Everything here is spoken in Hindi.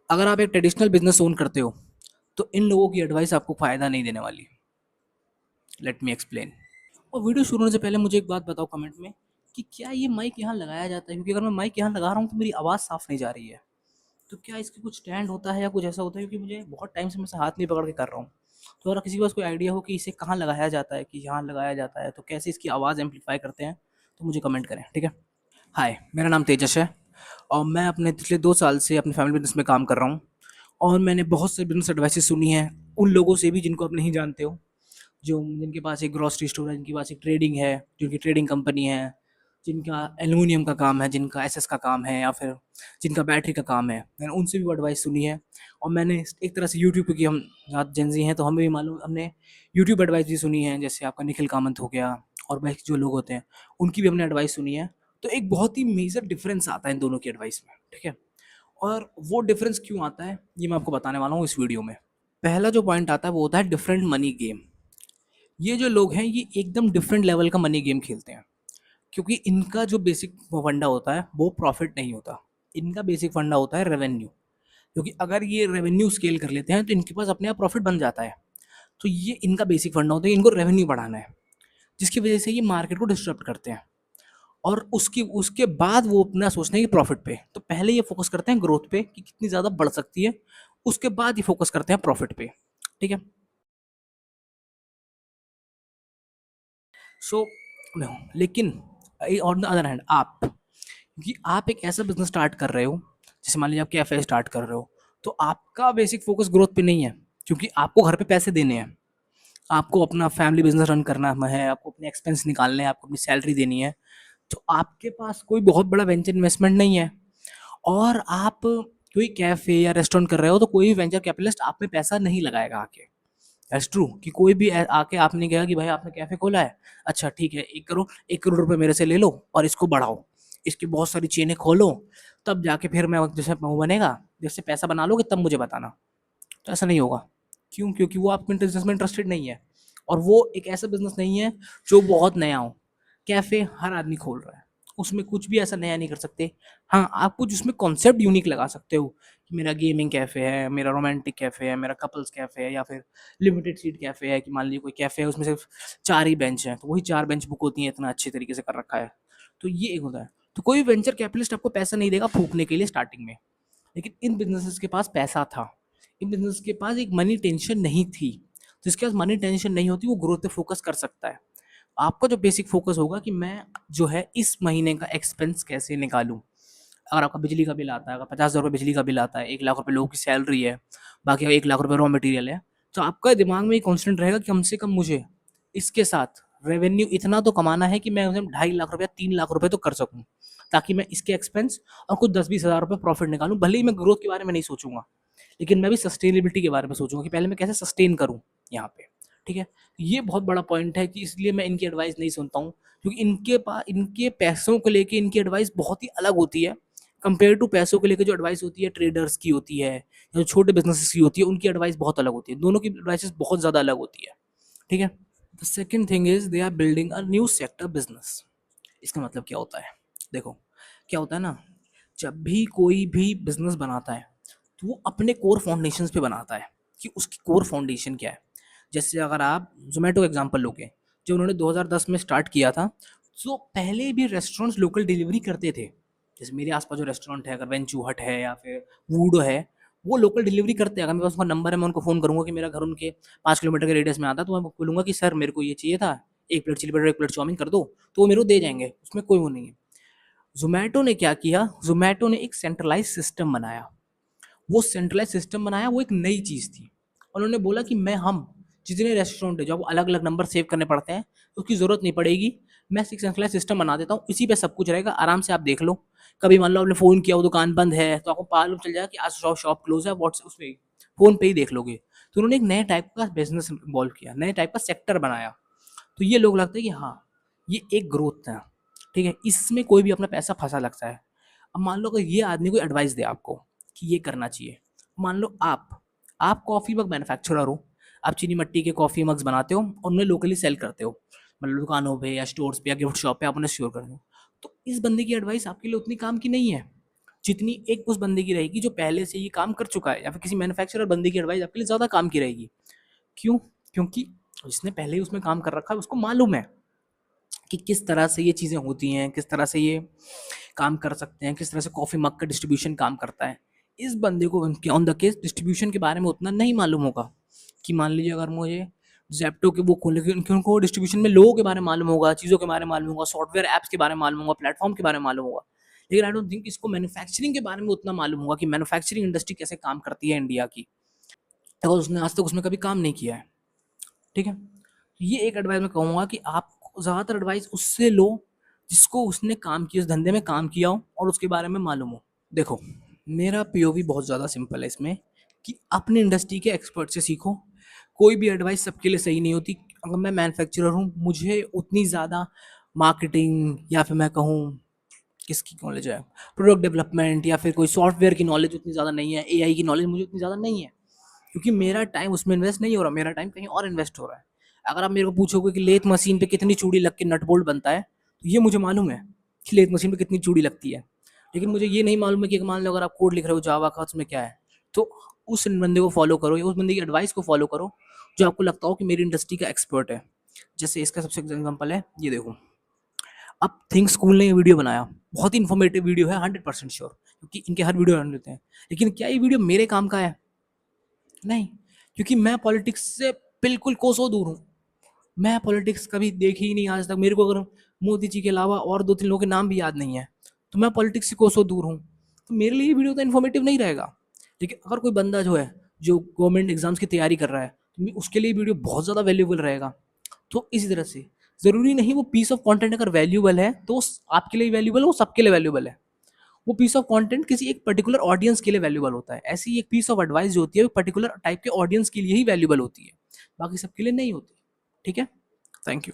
अगर आप एक ट्रेडिशनल बिजनेस ओन करते हो तो इन लोगों की एडवाइस आपको फ़ायदा नहीं देने वाली। Let me explain. और वीडियो शुरू होने से पहले मुझे एक बात बताओ कमेंट में कि क्या ये माइक यहाँ लगाया जाता है? क्योंकि अगर मैं माइक यहाँ लगा रहा हूँ तो मेरी आवाज़ साफ नहीं जा रही है। तो क्या इसकी कुछ स्टैंड होता है या कुछ ऐसा होता है? क्योंकि मुझे बहुत टाइम से मैं इसे हाथ नहीं पकड़ के कर रहा हूँ। तो अगर किसी के पास कोई आइडिया हो कि इसे कहाँ लगाया जाता है, कि यहाँ लगाया जाता है, तो कैसे इसकी आवाज़ एम्पलीफाई करते हैं, तो मुझे कमेंट करें, ठीक है? हाय, मेरा नाम तेजस है और मैं अपने पिछले 2 साल से अपने फैमिली बिज़नेस में काम कर रहा हूँ और मैंने बहुत से बिज़नेस एडवाइसेस सुनी हैं, उन लोगों से भी जिनको आप नहीं जानते हो, जो जिनके पास एक ग्रोसरी स्टोर है, जिनके पास एक ट्रेडिंग है, जिनकी ट्रेडिंग कंपनी है, जिनका एल्युमिनियम का काम है, जिनका एसएस का काम है या फिर जिनका बैटरी का काम है। मैंने उनसे भी वो एडवाइस सुनी है और मैंने एक तरह से यूट्यूब, क्योंकि हम ज़्यादा जेनज़ी हैं तो हमें भी मालूम, हमने यूट्यूब एडवाइस भी सुनी है, जैसे आपका निखिल कामत हो गया और बाकी जो लोग होते हैं, उनकी भी हमने एडवाइस सुनी है। तो एक बहुत ही मेजर डिफरेंस आता है इन दोनों की एडवाइस में, ठीक है? और वो डिफरेंस क्यों आता है, ये मैं आपको बताने वाला हूँ इस वीडियो में। पहला जो पॉइंट आता है वो होता है डिफरेंट मनी गेम। ये जो लोग हैं ये एकदम डिफरेंट लेवल का मनी गेम खेलते हैं, क्योंकि इनका जो बेसिक फंडा होता है वो प्रॉफिट नहीं होता। इनका बेसिक फंडा होता है रेवेन्यू, क्योंकि अगर ये रेवेन्यू स्केल कर लेते हैं तो इनके पास अपने आप प्रॉफिट बन जाता है। तो ये इनका बेसिक फंडा होता है, इनको रेवेन्यू बढ़ाना है, जिसकी वजह से ये मार्केट को डिस्टर्ब करते हैं। और उसकी उसके बाद वो अपना सोचते हैं कि प्रॉफिट पे, तो पहले ये फोकस करते हैं ग्रोथ पे कि कितनी ज़्यादा बढ़ सकती है, उसके बाद ये फोकस करते हैं प्रॉफिट पे, ठीक है? सो लेकिन ऑन द अदर हैंड आप, क्योंकि आप एक ऐसा बिजनेस स्टार्ट कर रहे हो, जैसे मान लीजिए आप कैफे स्टार्ट कर रहे हो, तो आपका बेसिक फोकस ग्रोथ पे नहीं है, क्योंकि आपको घर पे पैसे देने हैं, आपको अपना फैमिली बिजनेस रन करना है, आपको अपने एक्सपेंस निकालने हैं, आपको अपनी सैलरी देनी है। तो आपके पास कोई बहुत बड़ा वेंचर इन्वेस्टमेंट नहीं है। और आप कोई कैफे या रेस्टोरेंट कर रहे हो तो कोई भी वेंचर कैपिटलिस्ट आप में पैसा नहीं लगाएगा आके। दैट्स ट्रू कि कोई भी आके आपने कहा कि भाई आपने कैफे खोला है, अच्छा ठीक है, 1 करोड़ रुपए मेरे से ले लो और इसको बढ़ाओ, इसकी बहुत सारी चेनें खोलो, तब जाके फिर मैं जैसे वो बनेगा, जैसे पैसा बना लोगे तब मुझे बताना। तो ऐसा नहीं होगा। क्यों? क्योंकि वो आपके बिजनेस में इंटरेस्टेड नहीं है और वो एक ऐसा बिजनेस नहीं है जो बहुत नया हो। कैफे हर आदमी खोल रहा है, उसमें कुछ भी ऐसा नया नहीं कर सकते। हाँ, आप कुछ उसमें कॉन्सेप्ट यूनिक लगा सकते हो कि मेरा गेमिंग कैफे है, मेरा रोमांटिक कैफे है, मेरा कपल्स कैफे है, या फिर लिमिटेड सीट कैफे है, कि मान लीजिए कोई कैफे है उसमें सिर्फ 4 ही बेंच हैं, तो वही 4 बेंच बुक होती हैं, इतना अच्छे तरीके से कर रखा है। तो ये एक होता है। तो कोई वेंचर कैपिटलिस्ट आपको पैसा नहीं देगा फूकने के लिए स्टार्टिंग में। लेकिन इन बिजनेसेस के पास पैसा था, इन बिजनेस के पास एक मनी टेंशन नहीं थी। जिसके पास मनी टेंशन नहीं होती वो ग्रोथ पे फोकस कर सकता है। आपका जो बेसिक फोकस होगा कि मैं जो है इस महीने का एक्सपेंस कैसे निकालूं। अगर आपका बिजली का बिल आता है, अगर 50,000 रुपये बिजली का बिल आता है, 1 लाख रुपए लोगों की सैलरी है, बाकी 1 लाख रुपए रॉ मटेरियल है, तो आपका दिमाग में कॉन्स्टेंट रहेगा कि कम से कम मुझे इसके साथ रेवेन्यू इतना तो कमाना है कि मैं उसे 2.5 लाख रुपया 3 लाख रुपए तो कर सकूं, ताकि मैं इसके एक्सपेंस और कुछ 10-20 हज़ार रुपये प्रॉफिट निकालूं। भले ही मैं ग्रोथ के बारे में नहीं सोचूंगा, लेकिन मैं भी सस्टेनेबिलिटी के बारे में सोचूंगा कि पहले मैं कैसे सस्टेन करूं यहाँ पे, ठीक है? ये बहुत बड़ा पॉइंट है कि इसलिए मैं इनकी एडवाइस नहीं सुनता हूँ, क्योंकि इनके पास इनके पैसों को लेके इनकी एडवाइस बहुत ही अलग होती है कंपेयर टू पैसों को लेकर जो एडवाइस होती है ट्रेडर्स की होती है, या जो छोटे बिजनेसेस की होती है, उनकी एडवाइस बहुत अलग होती है। दोनों की एडवाइसेस बहुत ज़्यादा अलग होती है, ठीक है? The second thing is they are building a new sector business. इसका मतलब क्या होता है? देखो, क्या होता है ना, जब भी कोई भी बिजनेस बनाता है तो वो अपने कोर फाउंडेशंस पे बनाता है कि उसकी कोर फाउंडेशन क्या है। जैसे अगर आप जोमेटो का एग्जांपल लोगे, जो उन्होंने 2010 में स्टार्ट किया था, तो पहले भी रेस्टोरेंट्स लोकल डिलीवरी करते थे। जैसे मेरे आसपास जो रेस्टोरेंट है, अगर वेंचू हट है या फिर वूडो है, वो लोकल डिलीवरी करते हैं। अगर मेरे पास उनका नंबर है, मैं उनको फ़ोन करूँगा कि मेरा घर उनके 5 किलोमीटर के रेडियस में आता है, तो मैं बोलूँगा कि सर मेरे को ये चाहिए था, 1 plate chilli butter 1 plate chowmein कर दो, तो वो मेरे को दे जाएंगे, उसमें कोई वो नहीं है। जोमेटो ने क्या किया, जोमेटो ने एक सेंट्रलाइज सिस्टम बनाया। वो सेंट्रलाइज सिस्टम बनाया, वो एक नई चीज़ थी। उन्होंने बोला कि मैं हम जितने रेस्टोरेंट है जो अलग अलग नंबर सेव करने पड़ते हैं, उसकी ज़रूरत नहीं पड़ेगी। मैं एक सेंट्रलाइज सिस्टम बना देता हूँ, इसी पे सब कुछ रहेगा, आराम से आप देख लो। कभी मान लो आपने फ़ोन किया, वो दुकान बंद है, तो आपको मालूम चल जाएगा कि आज शॉप क्लोज है, व्हाट्स उसमें फ़ोन पे ही देख लोगे। तो उन्होंने एक नए टाइप का बिजनेस इन्वॉल्व किया, नए टाइप का सेक्टर बनाया। तो ये लोग लगता है कि हाँ, ये एक ग्रोथ है, ठीक है? इसमें कोई भी अपना पैसा फंसा लगता है। अब मान लो अगर ये आदमी कोई एडवाइस दे आपको कि ये करना चाहिए, मान लो आप कॉफ़ी मग मैन्युफैक्चरर हो, आप चीनी मिट्टी के कॉफ़ी मग्स बनाते हो और उन्हें लोकली सेल करते हो, मतलब दुकानों पे या स्टोर्स पे या गिफ्ट शॉप पे आप उन्हें स्टोर करते हो। तो इस बंदे की एडवाइस आपके लिए उतनी काम की नहीं है। जितनी एक उस बंदे की रहेगी जो पहले से ये काम कर चुका है, या फिर किसी मैन्युफैक्चरर बंदे की एडवाइस आपके लिए ज़्यादा काम की रहेगी। क्यों? क्योंकि जिसने पहले ही उसमें काम कर रखा है उसको मालूम है कि किस तरह से ये चीज़ें होती हैं, किस तरह से ये काम कर सकते हैं, किस तरह से कॉफ़ी मग का डिस्ट्रीब्यूशन काम करता है। इस बंदे को ऑन द केस डिस्ट्रीब्यूशन के बारे में उतना नहीं मालूम होगा कि मान लीजिए अगर मुझे ज़ेप्टो के वो खोलने के उनको डिस्ट्रीब्यूशन में लोगों के बारे में मालूम होगा, चीज़ों के बारे में मालूम होगा, सॉफ्टवेयर ऐप्स के बारे में मालूम होगा, प्लेटफ़ॉर्म के बारे में मालूम होगा। लेकिन आई डोंट थिंक इसको मैन्युफैक्चरिंग के बारे में उतना मालूम होगा कि मैन्युफैक्चरिंग इंडस्ट्री कैसे काम करती है इंडिया की, अगर उसने आज तक उसमें कभी काम नहीं किया है। ठीक है? तो ये एक एडवाइस मैं कहूँगा कि आप ज़्यादातर एडवाइस उससे लो जिसको उसने काम किया, उस धंधे में काम किया हो और उसके बारे में मालूम हो। देखो, मेरा पीओवी बहुत ज़्यादा सिंपल है इसमें कि अपनी इंडस्ट्री के एक्सपर्ट से सीखो। कोई भी एडवाइस सबके लिए सही नहीं होती। अगर मैं मैन्युफैक्चरर हूँ, मुझे उतनी ज़्यादा मार्केटिंग या फिर मैं कहूँ किसकी नॉलेज है, प्रोडक्ट डेवलपमेंट या फिर कोई सॉफ्टवेयर की नॉलेज उतनी ज़्यादा नहीं है, एआई की नॉलेज मुझे उतनी ज़्यादा नहीं है, क्योंकि मेरा टाइम उसमें इन्वेस्ट नहीं हो रहा, मेरा टाइम कहीं और इन्वेस्ट हो रहा है। अगर आप मेरे को पूछोगे कि लेथ मशीन पे कितनी चूड़ी लग के नट बोल्ट बनता है, तो ये मुझे मालूम है कि लेथ मशीन पे कितनी चूड़ी लगती है। लेकिन मुझे ये नहीं मालूम है कि मान लो अगर आप कोड लिख रहे हो जावा का, उसमें क्या है। तो उस बंदे को फॉलो करो या उस बंदे की एडवाइस को फॉलो करो जो आपको लगता हो कि मेरी इंडस्ट्री का एक्सपर्ट है। जैसे इसका सबसे एग्जाम्पल है, ये देखो, अब थिंक स्कूल ने ये वीडियो बनाया, बहुत ही इन्फॉर्मेटिव वीडियो है, 100% श्योर, क्योंकि इनके हर वीडियो रन लेते हैं। लेकिन क्या ये वीडियो मेरे काम का है? नहीं, क्योंकि मैं पॉलिटिक्स से बिल्कुल कोसों दूर हूँ। मैं पॉलिटिक्स कभी देखी ही नहीं आज तक। मेरे को अगर मोदी जी के अलावा और 2-3 लोगों के नाम भी याद नहीं है, तो मैं पॉलिटिक्स से कोसों दूर हूँ। तो मेरे लिए ये वीडियो तो इन्फॉर्मेटिव नहीं रहेगा। लेकिन अगर कोई बंदा जो है, जो गवर्नमेंट एग्जाम्स की तैयारी कर रहा है, तो उसके लिए वीडियो बहुत ज़्यादा वैल्यूएबल रहेगा। तो इसी तरह से ज़रूरी नहीं वो पीस ऑफ कंटेंट अगर वैल्यूएबल है तो आपके लिए वैल्यूएबल है, वो सबके लिए वैल्यूएबल है। वो पीस ऑफ कंटेंट किसी एक पर्टिकुलर ऑडियंस के लिए वैल्यूएबल होता है। ऐसी ही एक पीस ऑफ एडवाइस जो होती है वो पर्टिकुलर टाइप के ऑडियंस के लिए ही वैल्यूएबल होती है, बाकी सबके लिए नहीं होती। ठीक है? Thank you.